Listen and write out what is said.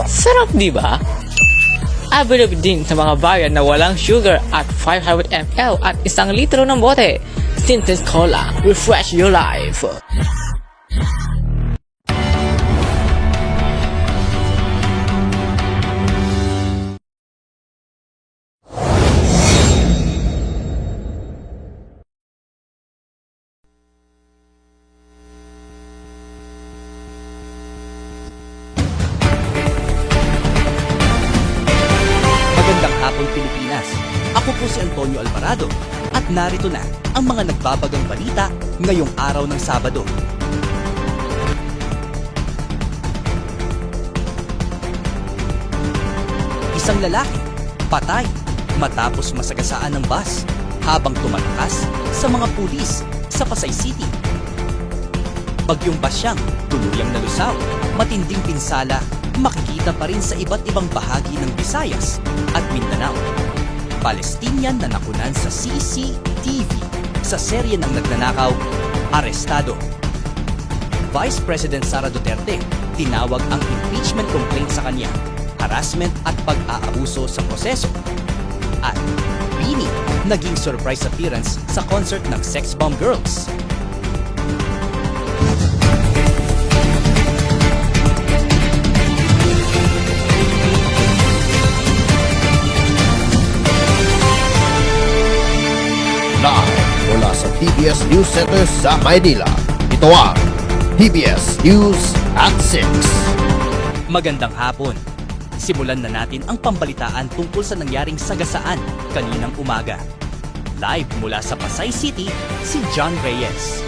Sarap di ba? Available din sa mga bayan na walang sugar at 500 ml at 1 litro ng bote. Tinted Cola, refresh your life. Magandang hapon Pilipinas. Ako po si Antonio Alvarado at narito na ang mga nagbabagang balita ngayong araw ng Sabado. Isang lalaki, patay matapos masagasaan ng bus habang tumatakas sa mga pulis sa Pasay City. Bagyong Basyang, tuluyang nalusaw, matinding pinsala, makikita pa rin sa iba't ibang bahagi ng Visayas at Mindanao. Palestinian na nakunan sa CCTV sa serye ng nagnanakaw, arestado. Vice President Sara Duterte, tinawag ang impeachment complaint sa kanya, harassment at pag-aabuso sa proseso. At Bini, naging surprise appearance sa concert ng Sex Bomb Girls. Live mula sa TBS News Center sa Maynila. Ito ang TBS News at 6. Magandang hapon. Simulan na natin ang pambalitaan tungkol sa nangyaring sagasaan kaninang umaga. Live mula sa Pasay City, si John Reyes.